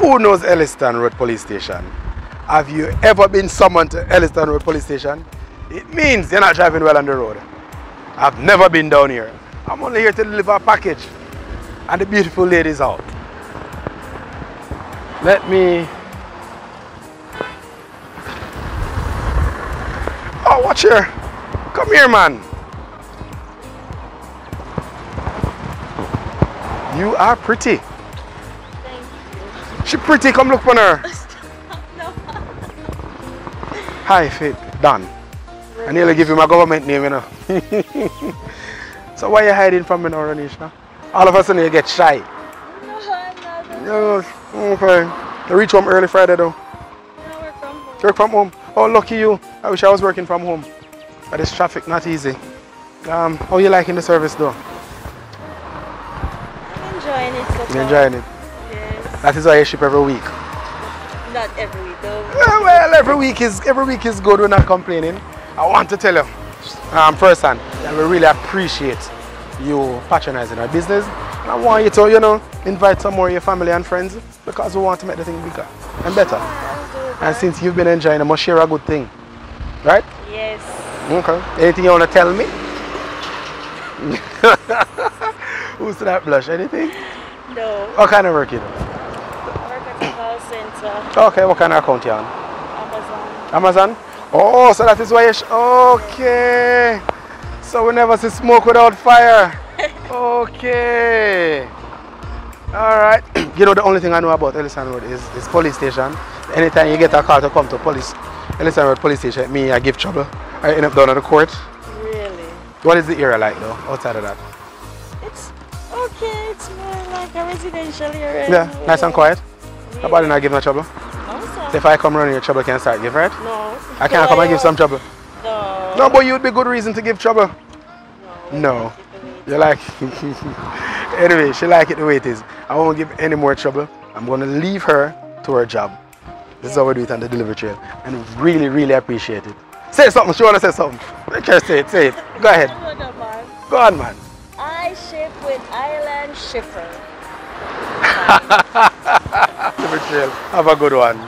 Who knows Elliston Road Police Station? Have you ever been summoned to Elliston Road Police Station? It means you're not driving well on the road. I've never been down here. I'm only here to deliver a package. And the beautiful lady's out. Let me... Oh, watch here. Come here, man. You are pretty. Thank you. She pretty, come look for her. No. Hi, Faith. Dan. I nearly give you my government name, you know. So why are you hiding from me now, Ranisha? All of a sudden you get shy. No, I'm not. No, okay. You reach home early Friday though. I work from home. Work from home? Oh, lucky you. I wish I was working from home. But this traffic not easy. How you liking the service though? I'm enjoying it so far. You enjoying it? Yes. That is why you ship every week. Not every week though. Well, every week is good. We're not complaining. I want to tell you, firsthand, that we really appreciate you patronizing our business. And I want you to, you know, invite some more of your family and friends because we want to make the thing bigger and better. And since you've been enjoying it, must share a good thing, right? Yes. Okay. Anything you want to tell me? Who's that blush? Anything? No. What kind of work you do? I work at the call center. Okay. What kind of account you on? Amazon. Amazon? Oh, so that is why you... Okay. So we never see smoke without fire. Okay. Alright. You know, the only thing I know about Elliston Road is police station. Anytime you get a call to come to police, Elliston Road police station, me, I give trouble. I end up down at the court. Really? What is the area like though, outside of that? It's okay. It's more like a residential area. Yeah, nice and quiet. Really? Nobody not give no trouble. No, sir. So if I come running, your trouble can start give, right? No. I can't come and give some trouble. No. No, but you'd be good reason to give trouble. No. You like anyway, she like it the way it is. I won't give any more trouble. I'm gonna leave her to her job. This is how we do it on the delivery trail. And really, really appreciate it. Say something, she wanna say something. Make her say it. Go ahead. Go on, man. I ship with Island Shipper. Delivery trail. Have a good one.